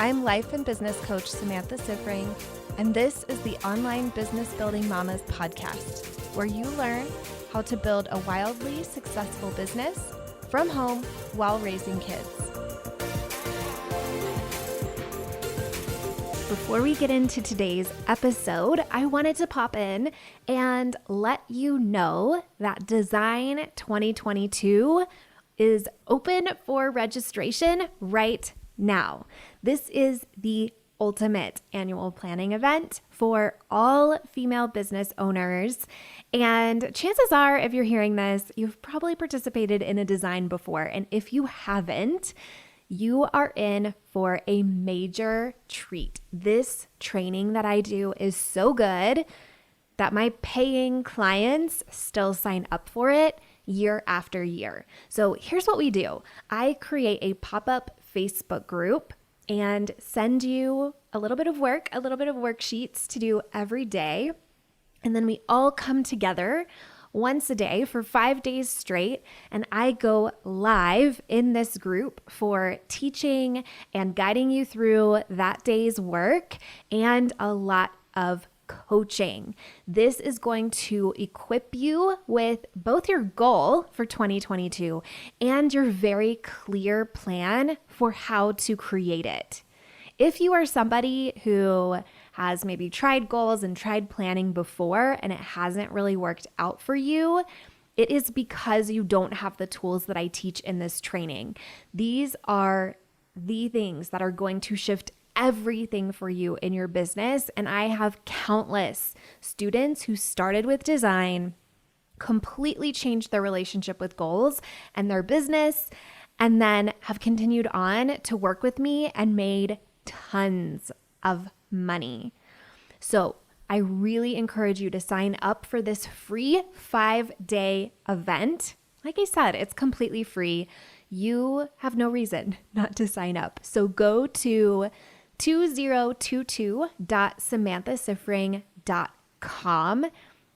I'm life and business coach Samantha Sifring, and this is the Online Business Building Mamas podcast, where you learn how to build a wildly successful business from home while raising kids. Before we get into today's episode, I wanted to pop in and let you know that Design 2022 is open for registration right now. This is the ultimate annual planning event for all female business owners. And chances are, if you're hearing this, you've probably participated in a design before. And if you haven't, you are in for a major treat. This training that I do is so good that my paying clients still sign up for it year after year. So here's what we do. I create a pop-up Facebook group and send you a little bit of worksheets to do every day. And then we all come together once a day for 5 days straight, and I go live in this group for teaching and guiding you through that day's work and a lot of coaching. This is going to equip you with both your goal for 2022 and your very clear plan for how to create it. If you are somebody who has maybe tried goals and tried planning before and it hasn't really worked out for you, it is because you don't have the tools that I teach in this training. These are the things that are going to shift everything for you in your business. And I have countless students who started with design, completely changed their relationship with goals and their business, and then have continued on to work with me and made tons of money. So I really encourage you to sign up for this free 5-day event. Like I said, it's completely free. You have no reason not to sign up. So go to 2022.samanthasifring.com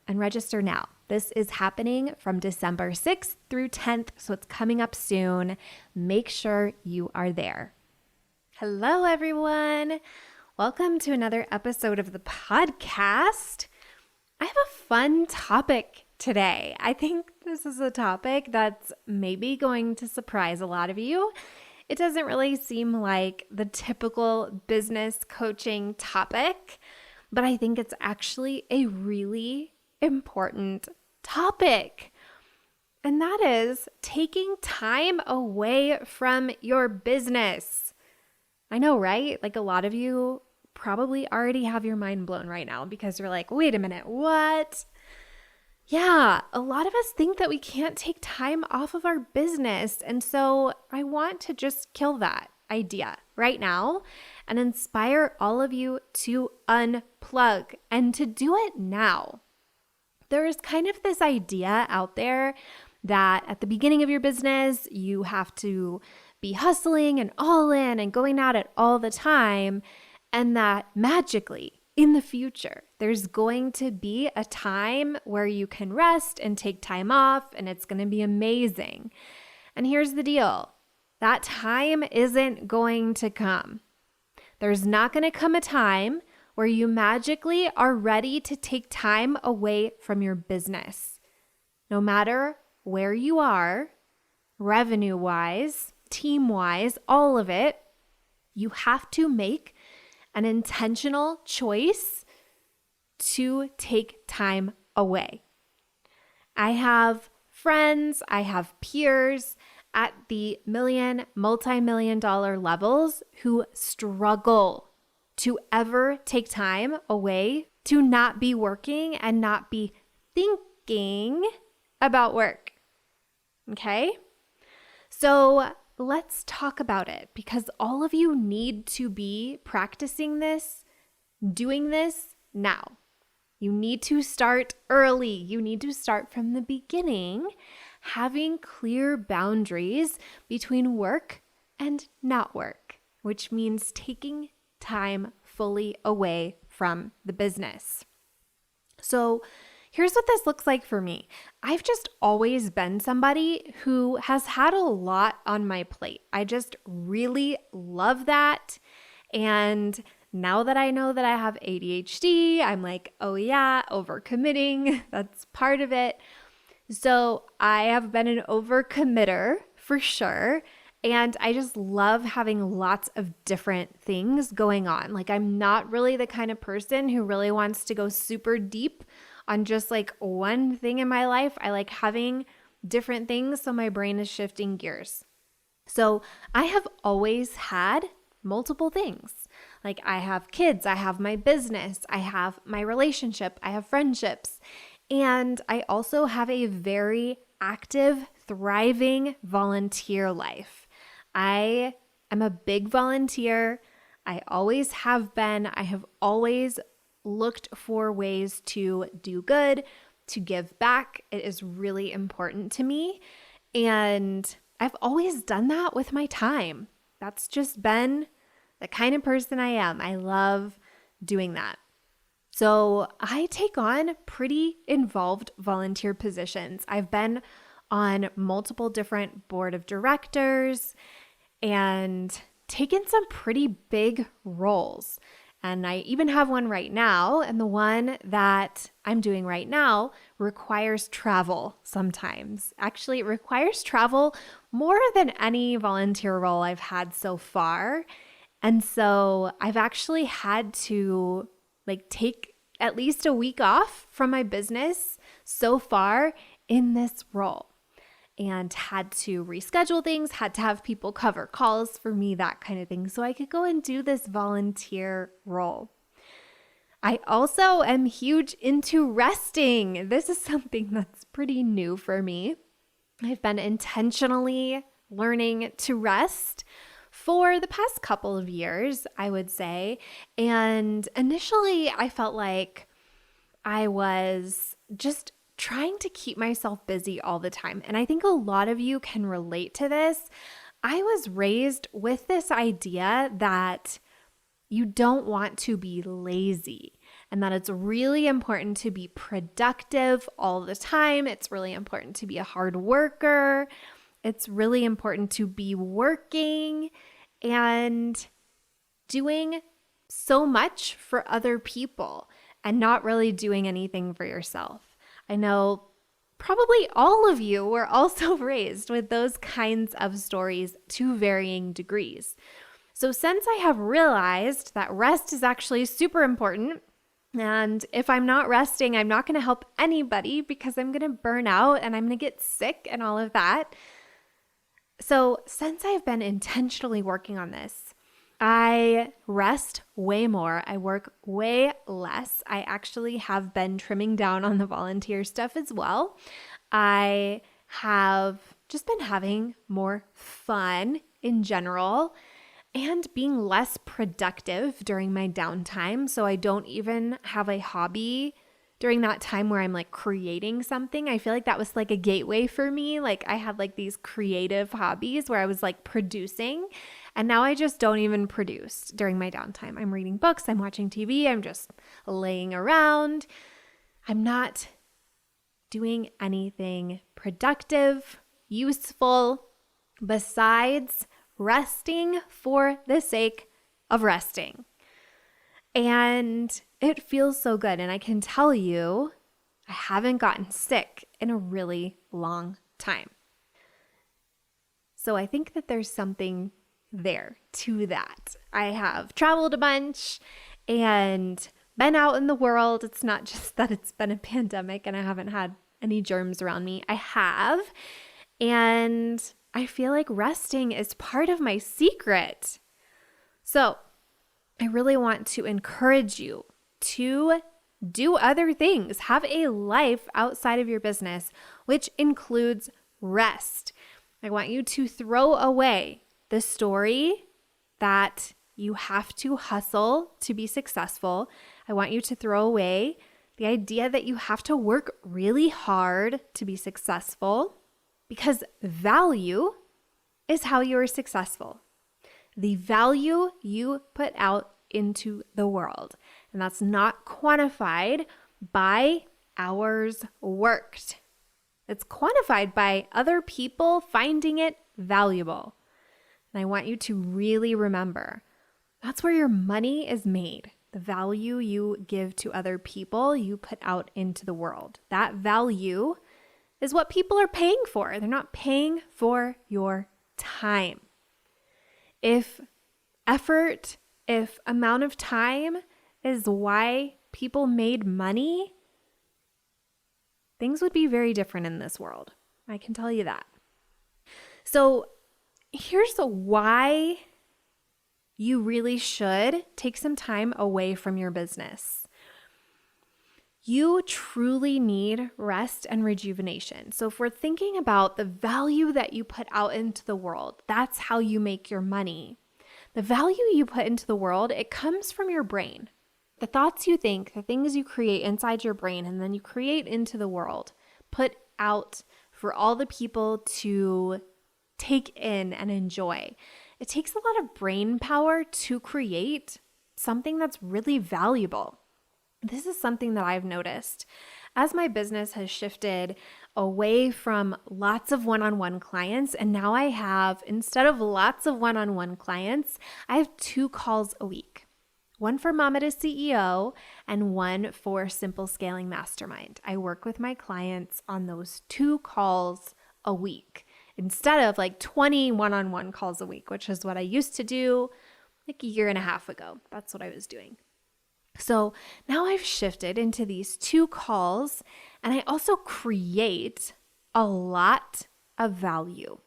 and register now. This is happening from December 6th through 10th, so it's coming up soon. Make sure you are there. Hello, everyone. Welcome to another episode of the podcast. I have a fun topic today. I think this is a topic that's maybe going to surprise a lot of you. It doesn't really seem like the typical business coaching topic, but I think it's actually a really important topic. And that is taking time away from your business. I know, right? Like a lot of you probably already have your mind blown right now because you're like, wait a minute, what? Yeah, a lot of us think that we can't take time off of our business. And so I want to just kill that idea right now and inspire all of you to unplug and to do it now. There is kind of this idea out there that at the beginning of your business, you have to be hustling and all in and going at it all the time, and that magically in the future, there's going to be a time where you can rest and take time off, and it's going to be amazing. And here's the deal. That time isn't going to come. There's not going to come a time where you magically are ready to take time away from your business. No matter where you are, revenue-wise, team-wise, all of it, you have to make an intentional choice to take time away. I have friends, I have peers at the multi-million dollar levels who struggle to ever take time away, to not be working and not be thinking about work. Okay? So let's talk about it, because all of you need to be practicing this, doing this now. You need to start early. You need to start from the beginning, having clear boundaries between work and not work, which means taking time fully away from the business. So here's what this looks like for me. I've just always been somebody who has had a lot on my plate. I just really love that. And now that I know that I have ADHD, I'm like, oh yeah, overcommitting. That's part of it. So I have been an overcommitter for sure. And I just love having lots of different things going on. Like, I'm not really the kind of person who really wants to go super deep on just like one thing in my life. I like having different things so my brain is shifting gears. So I have always had multiple things. Like, I have kids, I have my business, I have my relationship, I have friendships, and I also have a very active, thriving volunteer life. I am a big volunteer. I always have been. I have always looked for ways to do good, to give back. It is really important to me. And I've always done that with my time. That's just been the kind of person I am. I love doing that. So I take on pretty involved volunteer positions. I've been on multiple different board of directors and taken some pretty big roles. And I even have one right now. And the one that I'm doing right now requires travel sometimes. Actually, it requires travel more than any volunteer role I've had so far. And so I've actually had to take at least a week off from my business so far in this role, and had to reschedule things, had to have people cover calls for me, that kind of thing, so I could go and do this volunteer role. I also am huge into resting. This is something that's pretty new for me. I've been intentionally learning to rest for the past couple of years, I would say. And initially, I felt like I was just trying to keep myself busy all the time. And I think a lot of you can relate to this. I was raised with this idea that you don't want to be lazy and that it's really important to be productive all the time. It's really important to be a hard worker. It's really important to be working and doing so much for other people and not really doing anything for yourself. I know probably all of you were also raised with those kinds of stories to varying degrees. So since I have realized that rest is actually super important, and if I'm not resting, I'm not going to help anybody because I'm going to burn out and I'm going to get sick and all of that. So since I've been intentionally working on this, I rest way more. I work way less. I actually have been trimming down on the volunteer stuff as well. I have just been having more fun in general and being less productive during my downtime. So I don't even have a hobby during that time where I'm creating something. I feel like that was a gateway for me. I had these creative hobbies where I was producing, and now I just don't even produce during my downtime. I'm reading books, I'm watching TV, I'm just laying around. I'm not doing anything productive, useful, besides resting for the sake of resting. And it feels so good. And I can tell you, I haven't gotten sick in a really long time. So I think that there's something there to that. I have traveled a bunch and been out in the world. It's not just that it's been a pandemic and I haven't had any germs around me. I have. And I feel like resting is part of my secret. So I really want to encourage you to do other things. Have a life outside of your business, which includes rest. I want you to throw away the story that you have to hustle to be successful. I want you to throw away the idea that you have to work really hard to be successful, because value is how you are successful. The value you put out into the world. And that's not quantified by hours worked. It's quantified by other people finding it valuable. And I want you to really remember, That's where your money is made. The value you give to other people, you put out into the world. That value is what people are paying for. They're not paying for your time. If effort, if amount of time is why people made money, things would be very different in this world. I can tell you that. So here's why you really should take some time away from your business. You truly need rest and rejuvenation. So if we're thinking about the value that you put out into the world, that's how you make your money. The value you put into the world, it comes from your brain. The thoughts you think, the things you create inside your brain, and then you create into the world, put out for all the people to take in and enjoy. It takes a lot of brain power to create something that's really valuable. This is something that I've noticed. As my business has shifted away from lots of one-on-one clients, and now I have, instead of lots of one-on-one clients, I have 2 calls a week. One for Mama to CEO and one for Simple Scaling Mastermind. I work with my clients on those 2 calls a week instead of like 20 one-on-one calls a week, which is what I used to do like a year and a half ago. That's what I was doing. So now I've shifted into these 2 calls, and I also create a lot of value.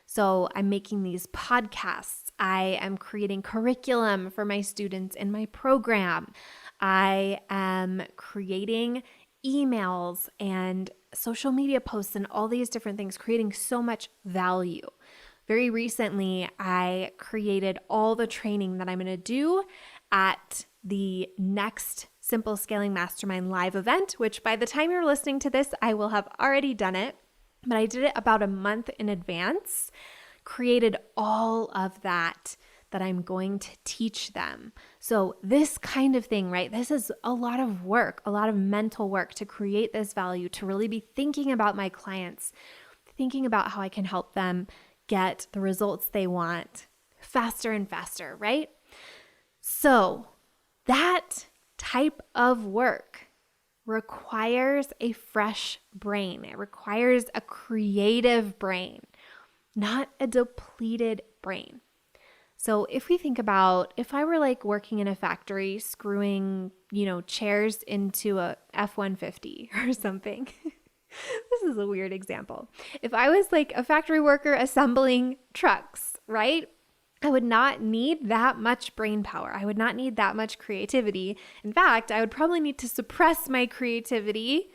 So I'm making these podcasts. I am creating curriculum for my students in my program. I am creating emails and social media posts and all these different things, creating so much value. Very recently, I created all the training that I'm going to do at the next Simple Scaling Mastermind live event, which by the time you're listening to this, I will have already done it. But I did it about a month in advance, created all of that I'm going to teach them. So this kind of thing, right? This is a lot of work, a lot of mental work to create this value, to really be thinking about my clients, thinking about how I can help them get the results they want faster and faster, right? So that type of work requires a fresh brain. It requires a creative brain, not a depleted brain. So if we think about, if I were like working in a factory screwing, chairs into a F-150 or something. This is a weird example. If I was like a factory worker assembling trucks, right? I would not need that much brain power. I would not need that much creativity. In fact, I would probably need to suppress my creativity.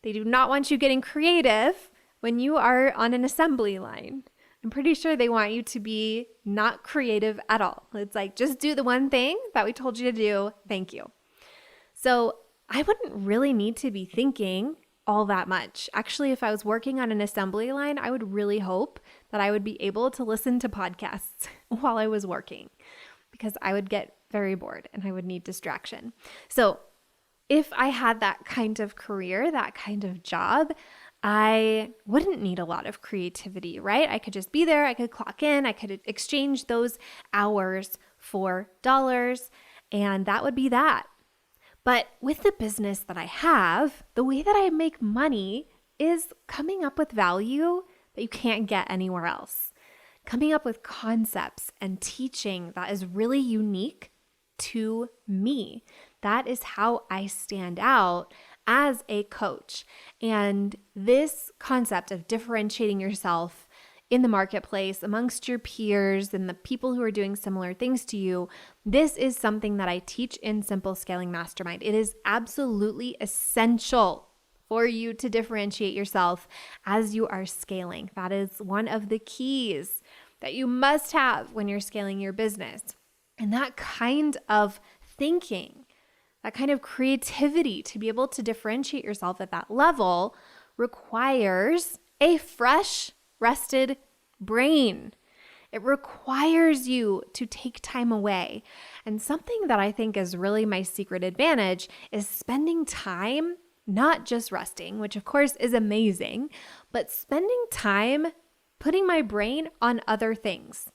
They do not want you getting creative when you are on an assembly line. I'm pretty sure they want you to be not creative at all. It's like, just do the one thing that we told you to do. Thank you. So I wouldn't really need to be thinking all that much. Actually, if I was working on an assembly line, I would really hope that I would be able to listen to podcasts while I was working, because I would get very bored and I would need distraction. So if I had that kind of career, that kind of job, I wouldn't need a lot of creativity, right? I could just be there, I could clock in, I could exchange those hours for dollars, and that would be that. But with the business that I have, the way that I make money is coming up with value that you can't get anywhere else. Coming up with concepts and teaching that is really unique to me. That is how I stand out as a coach. And this concept of differentiating yourself in the marketplace amongst your peers and the people who are doing similar things to you, this is something that I teach in Simple Scaling Mastermind. It is absolutely essential for you to differentiate yourself as you are scaling. That is one of the keys that you must have when you're scaling your business. And that kind of thinking, that kind of creativity to be able to differentiate yourself at that level requires a fresh, rested brain. It requires you to take time away. And something that I think is really my secret advantage is spending time, not just resting, which of course is amazing, but spending time putting my brain on other things,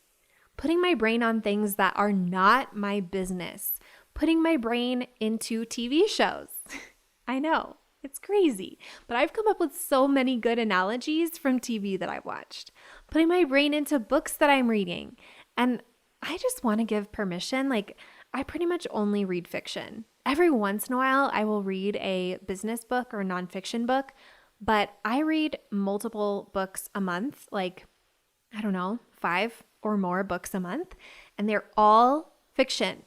putting my brain on things that are not my business, putting my brain into TV shows. I know, it's crazy, but I've come up with so many good analogies from TV that I've watched, putting my brain into books that I'm reading. And I just want to give permission. Like, I pretty much only read fiction. Every once in a while, I will read a business book or nonfiction book, but I read multiple books a month, like, I don't know, 5 or more books a month, and they're all fiction.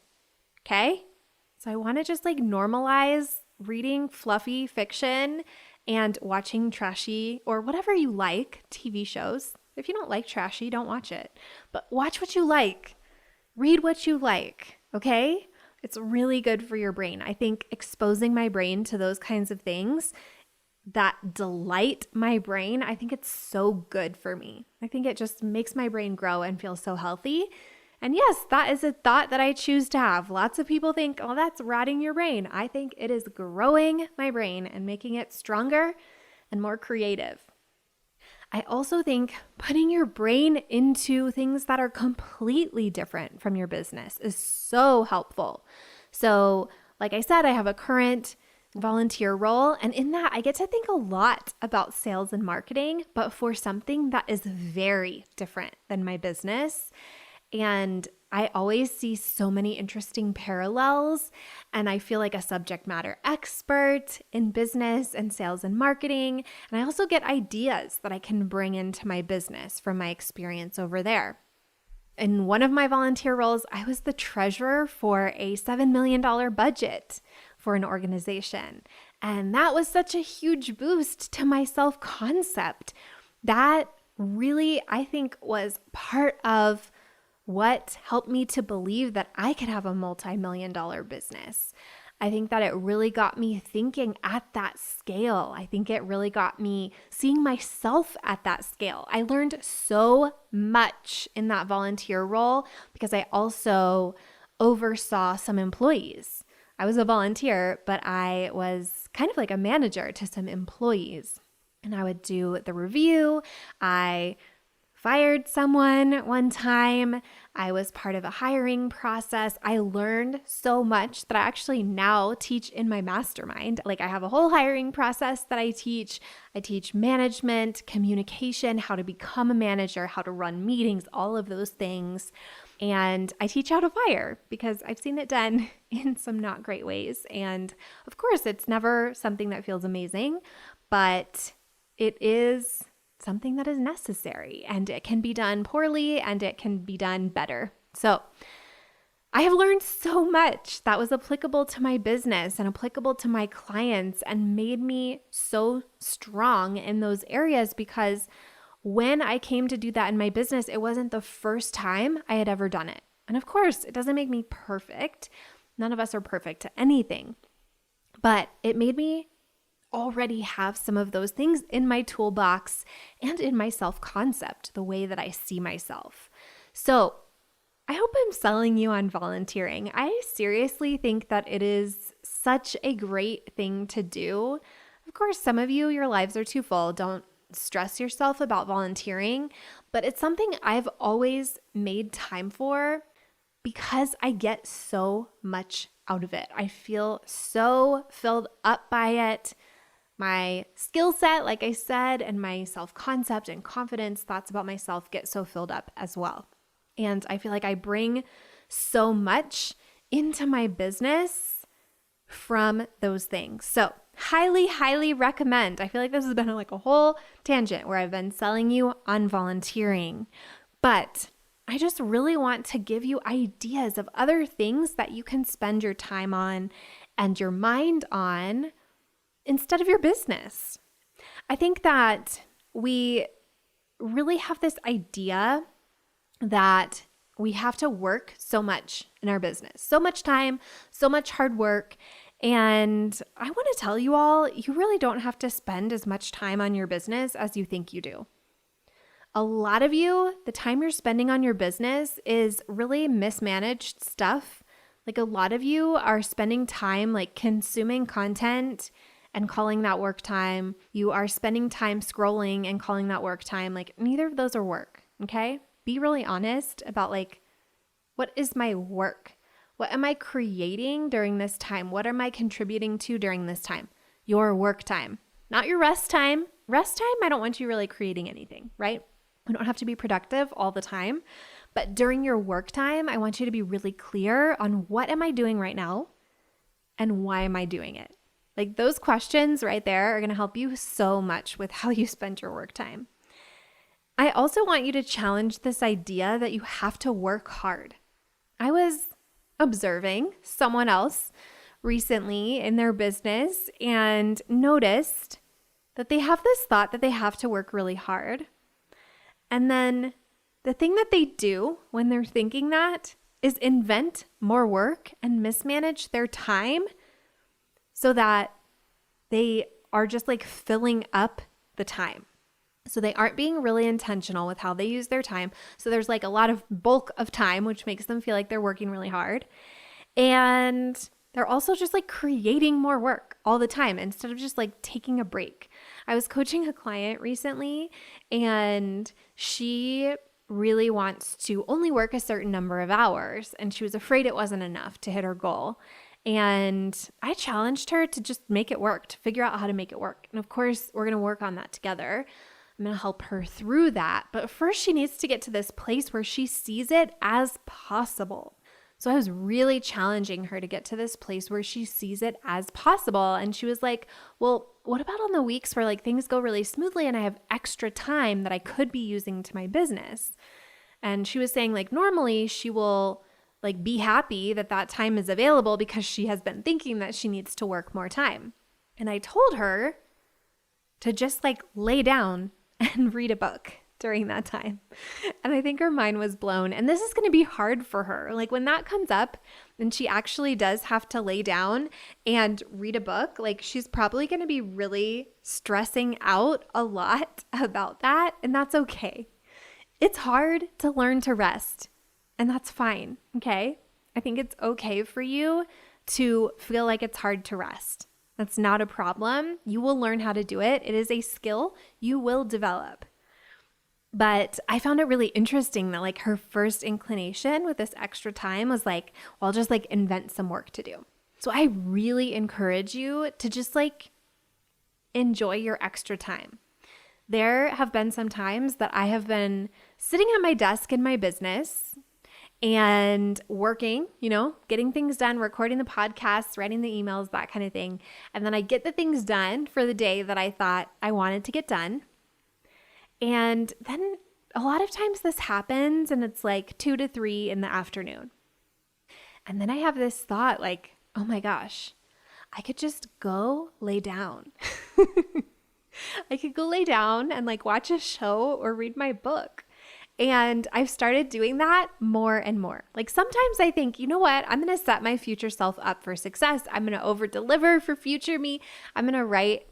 Okay? So I want to just like normalize reading fluffy fiction and watching trashy or whatever you like TV shows. If you don't like trashy, don't watch it. But watch what you like. Read what you like, okay? It's really good for your brain. I think exposing my brain to those kinds of things that delight my brain, I think it's so good for me. I think it just makes my brain grow and feel so healthy. And yes, that is a thought that I choose to have. Lots of people think, oh, that's rotting your brain. I think it is growing my brain and making it stronger and more creative. I also think putting your brain into things that are completely different from your business is so helpful. So, like I said, I have a current volunteer role, and in that I get to think a lot about sales and marketing, but for something that is very different than my business. And I always see so many interesting parallels, and I feel like a subject matter expert in business and sales and marketing. And I also get ideas that I can bring into my business from my experience over there. In one of my volunteer roles, I was the treasurer for a $7 million budget for an organization. And that was such a huge boost to my self-concept. That really, I think, was part of what helped me to believe that I could have a multi-million-dollar business. I think that it really got me thinking at that scale. I think it really got me seeing myself at that scale. I learned so much in that volunteer role because I also oversaw some employees. I was a volunteer, but I was kind of like a manager to some employees. And I would do the review. I fired someone one time. I was part of a hiring process. I learned so much that I actually now teach in my mastermind. Like, I have a whole hiring process that I teach. I teach management, communication, how to become a manager, how to run meetings, all of those things. And I teach how to fire because I've seen it done in some not great ways. And of course, it's never something that feels amazing, but it is something that is necessary, and it can be done poorly and it can be done better. So I have learned so much that was applicable to my business and applicable to my clients and made me so strong in those areas, because when I came to do that in my business, it wasn't the first time I had ever done it. And of course, it doesn't make me perfect. None of us are perfect at anything, but it made me already have some of those things in my toolbox and in my self-concept, the way that I see myself. So I hope I'm selling you on volunteering. I seriously think that it is such a great thing to do. Of course, some of you, your lives are too full. Don't stress yourself about volunteering, but it's something I've always made time for because I get so much out of it. I feel so filled up by it. My skill set, like I said, and my self-concept and confidence, thoughts about myself get so filled up as well. And I feel like I bring so much into my business from those things. So highly, highly recommend. I feel like this has been like a whole tangent where I've been selling you on volunteering, but I just really want to give you ideas of other things that you can spend your time on and your mind on instead of your business. I think that we really have this idea that we have to work so much in our business, so much time, so much hard work. And I want to tell you all, you really don't have to spend as much time on your business as you think you do. A lot of you, the time you're spending on your business is really mismanaged stuff. Like, a lot of you are spending time like consuming content and calling that work time. You are spending time scrolling and calling that work time. Like, neither of those are work, okay? be really honest about like, what is my work? What am I creating during this time? What am I contributing to during this time? Your work time, not your rest time. Rest time, I don't want you really creating anything, right? We don't have to be productive all the time. But during your work time, I want you to be really clear on what am I doing right now and why am I doing it? Like those questions right there are going to help you so much with how you spend your work time. I also want you to challenge this idea that you have to work hard. I was observing someone else recently in their business and noticed that they have this thought that they have to work really hard. And then the thing that they do when they're thinking that is invent more work and mismanage their time so that they are just like filling up the time. So they aren't being really intentional with how they use their time. So there's like a lot of bulk of time, which makes them feel like they're working really hard. And they're also just like creating more work all the time instead of just like taking a break. I was coaching a client recently and she really wants to only work a certain number of hours. And she was afraid it wasn't enough to hit her goal. And I challenged her to just make it work, to figure out how to make it work. And of course, we're going to work on that together. I'm going to help her through that. But first, she needs to get to this place where she sees it as possible. So I was really challenging her to get to this place where she sees it as possible. And she was like, well, what about on the weeks where like things go really smoothly and I have extra time that I could be using to my business? And she was saying like normally she will like be happy that that time is available because she has been thinking that she needs to work more time. And I told her to just like lay down and read a book during that time. And I think her mind was blown. And this is going to be hard for her. Like when that comes up and she actually does have to lay down and read a book, like she's probably going to be really stressing out a lot about that. And that's okay. It's hard to learn to rest. And that's fine. Okay. I think it's okay for you to feel like it's hard to rest. That's not a problem. You will learn how to do it. It is a skill you will develop. But I found it really interesting that like her first inclination with this extra time was like, well, I'll just like invent some work to do. So I really encourage you to just like enjoy your extra time. There have been some times that I have been sitting at my desk in my business and working, getting things done, recording the podcasts, writing the emails, that kind of thing. And then I get the things done for the day that I thought I wanted to get done. And then a lot of times this happens and it's like 2 to 3 in the afternoon. And then I have this thought like, oh my gosh, I could just go lay down. I could go lay down and like watch a show or read my book. And I've started doing that more and more. Like sometimes I think, you know what? I'm going to set my future self up for success. I'm going to over deliver for future me. I'm going to write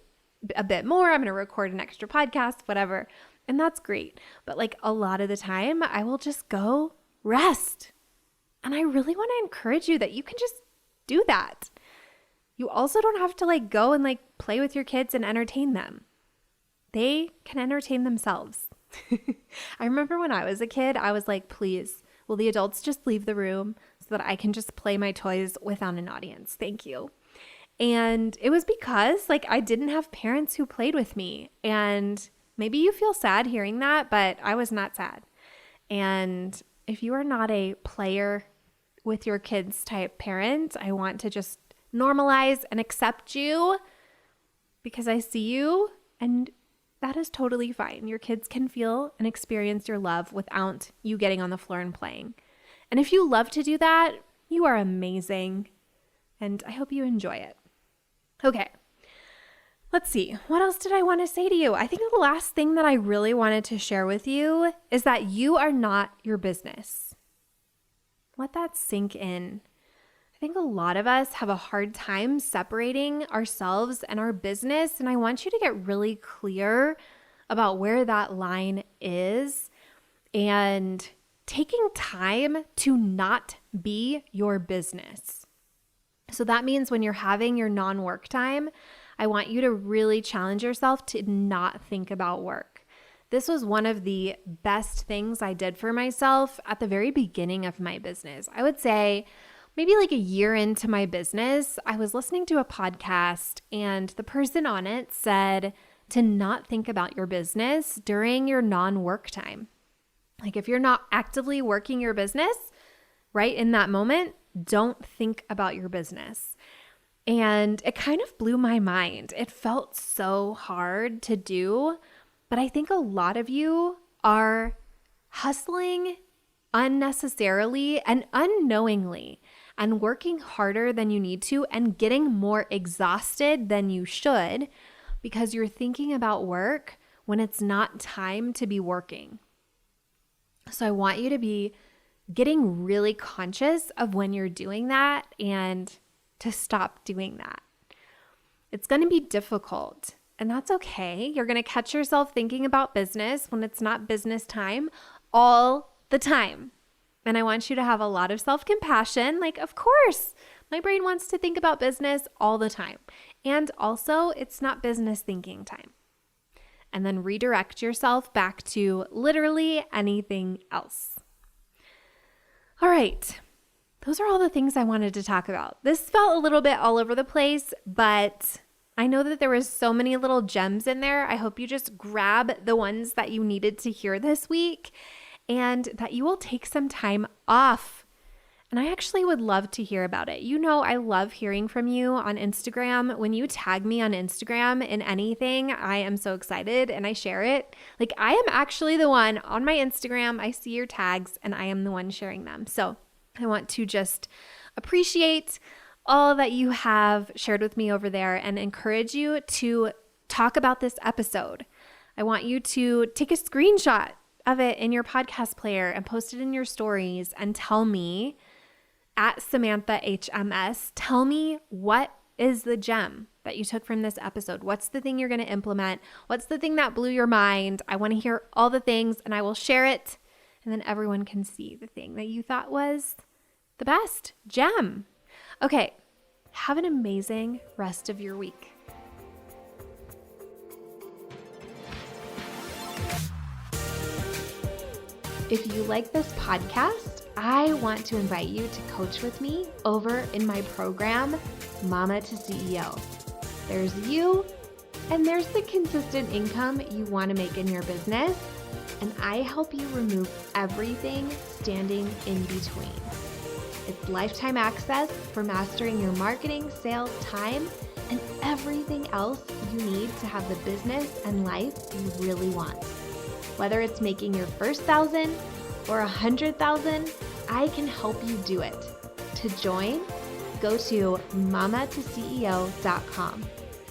a bit more. I'm going to record an extra podcast, whatever. And that's great. But like a lot of the time, I will just go rest. And I really want to encourage you that you can just do that. You also don't have to like go and like play with your kids and entertain them. They can entertain themselves. I remember when I was a kid, I was like, please, will the adults just leave the room so that I can just play my toys without an audience? Thank you. And it was because like I didn't have parents who played with me. And maybe you feel sad hearing that, but I was not sad. And if you are not a player with your kids type parent, I want to just normalize and accept you because I see you and that is totally fine. Your kids can feel and experience your love without you getting on the floor and playing. And if you love to do that, you are amazing. And I hope you enjoy it. Okay. Let's see. What else did I want to say to you? I think the last thing that I really wanted to share with you is that you are not your business. Let that sink in. I think a lot of us have a hard time separating ourselves and our business, and I want you to get really clear about where that line is and taking time to not be your business. So that means when you're having your non-work time, I want you to really challenge yourself to not think about work. This was one of the best things I did for myself at the very beginning of my business. I would say maybe like a year into my business, I was listening to a podcast and the person on it said to not think about your business during your non-work time. Like if you're not actively working your business right in that moment, don't think about your business. And it kind of blew my mind. It felt so hard to do, but I think a lot of you are hustling unnecessarily and unknowingly and working harder than you need to and getting more exhausted than you should because you're thinking about work when it's not time to be working. So I want you to be getting really conscious of when you're doing that and to stop doing that. It's going to be difficult, and that's okay. You're going to catch yourself thinking about business when it's not business time all the time. And I want you to have a lot of self-compassion. Like, of course, my brain wants to think about business all the time. And also, it's not business thinking time. And then redirect yourself back to literally anything else. All right. Those are all the things I wanted to talk about. This felt a little bit all over the place, but I know that there was so many little gems in there. I hope you just grab the ones that you needed to hear this week and that you will take some time off. And I actually would love to hear about it. You know, I love hearing from you on Instagram. When you tag me on Instagram in anything, I am so excited and I share it. Like I am actually the one on my Instagram. I see your tags and I am the one sharing them. So I want to just appreciate all that you have shared with me over there and encourage you to talk about this episode. I want you to take a screenshot of it in your podcast player and post it in your stories and tell me at Samantha HMS, tell me what is the gem that you took from this episode? What's the thing you're going to implement? What's the thing that blew your mind? I want to hear all the things and I will share it. And then everyone can see the thing that you thought was the best gem. Okay, have an amazing rest of your week. If you like this podcast, I want to invite you to coach with me over in my program, Mama to CEO. There's you, and there's the consistent income you want to make in your business, and I help you remove everything standing in between. It's lifetime access for mastering your marketing, sales, time, and everything else you need to have the business and life you really want. Whether it's making your first 1,000 or 100,000, I can help you do it. To join, go to mamatoceo.com,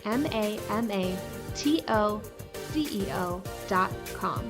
mamatoceo.com.